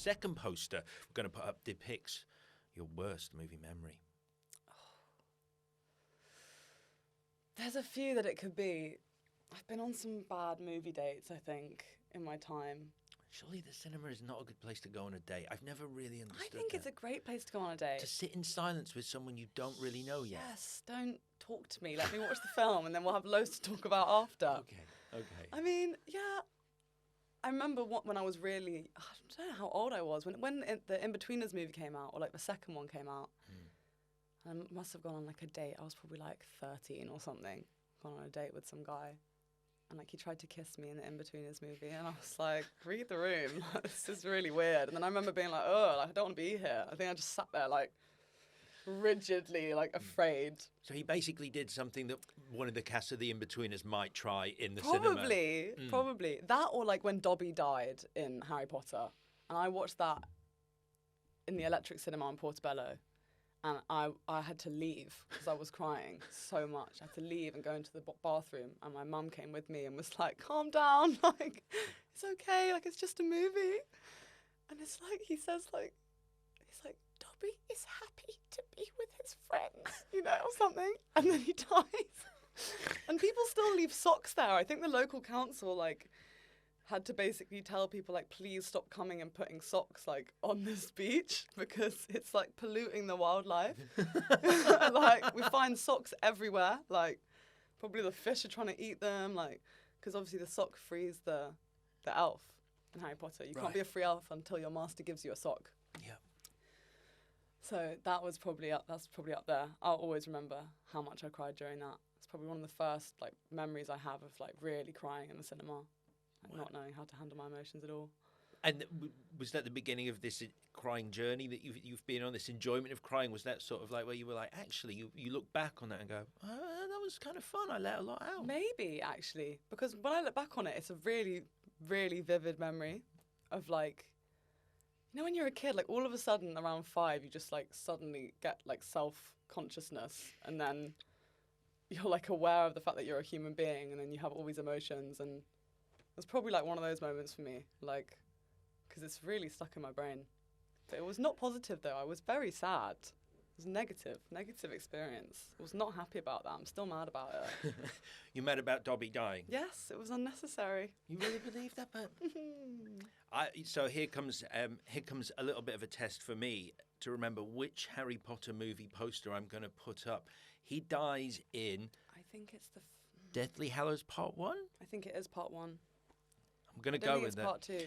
second poster we're going to put up depicts your worst movie memory. There's a few that it could be. I've been on some bad movie dates, I think, in my time. Surely the cinema is not a good place to go on a date. I've never really understood I think that. it's a great place to go on a date. To sit in silence with someone you don't really know yet. Yes, don't talk to me. Let me watch the film and then we'll have loads to talk about after. Okay. I mean, yeah. I remember when I was really, I don't know how old I was, when the In-Betweeners movie came out, or like the second one came out. I must have gone on like a date. I was probably like 13 or something. Gone on a date with some guy. And like he tried to kiss me in the In-Betweeners movie, and I was like, read the room. This is really weird. And then I remember being like, oh, like, I don't want to be here. I think I just sat there like rigidly, like afraid. So he basically did something that one of the cast of the In-Betweeners might try in the Probably, cinema. probably. That or like when Dobby died in Harry Potter. And I watched that in the Electric Cinema in Portobello. And I had to leave because I was crying so much. I had to leave and go into the bathroom. And my mum came with me and was like, calm down. Like, it's okay. Like, it's just a movie. And it's like, he's like, Dobby is happy to be with his friends, or something. And then he dies. And people still leave socks there. I think the local council, like, had to basically tell people, like, please stop coming and putting socks, like, on this beach because it's, like, polluting the wildlife. Like, we find socks everywhere. Like, probably the fish are trying to eat them, like, because obviously the sock frees the elf in Harry Potter. You can't be a free elf until your master gives you a sock. Yeah. So that's probably up there. I'll always remember how much I cried during that. It's probably one of the first, like, memories I have of, like, really crying in the cinema. Not knowing how to handle my emotions at all. And was that the beginning of this crying journey that you've been on, this enjoyment of crying? Was that sort of like where you were like, actually, you look back on that and go, that was kind of fun, I let a lot out? Maybe, actually. Because when I look back on it, it's a really, really vivid memory of, like, when you're a kid, like, all of a sudden, around 5, you just, like, suddenly get, like, self-consciousness. And then you're, like, aware of the fact that you're a human being. And then you have all these emotions. And it's probably like one of those moments for me, like, because it's really stuck in my brain. But it was not positive, though. I was very sad. It was negative experience. I was not happy about that. I'm still mad about it. You're mad about Dobby dying? Yes, it was unnecessary. You really believe that? But so here comes a little bit of a test for me to remember which Harry Potter movie poster I'm going to put up. He dies in, I think it's the Deathly Hallows Part 1? I think it is Part 1. I'm going to go with that. Part 2.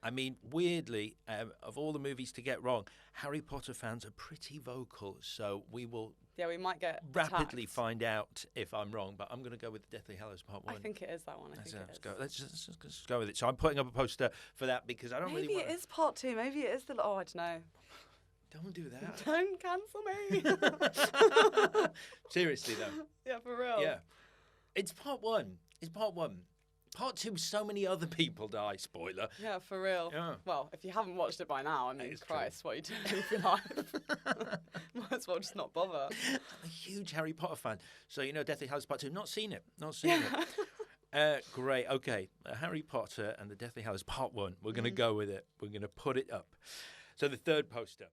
I mean, weirdly, of all the movies to get wrong, Harry Potter fans are pretty vocal, so we will we might get rapidly attacked. find out if I'm wrong, but I'm going to go with Deathly Hallows Part 1. I think it is that one. Let's go. Let's just go with it. So I'm putting up a poster for that because I don't really want Maybe it is Part 2. Maybe it is the... Oh, I don't know. Don't do that. Don't cancel me. Seriously, though. Yeah, for real. Yeah. It's Part 1. Part 2, so many other people die, spoiler. Yeah, for real. Yeah. Well, if you haven't watched it by now, I mean, Christ, what are you doing with your life? Might as well just not bother. I'm a huge Harry Potter fan. So, Deathly Hallows Part 2, not seen it. Great, okay. Harry Potter and the Deathly Hallows Part 1, we're going to go with it. We're going to put it up. So the third poster.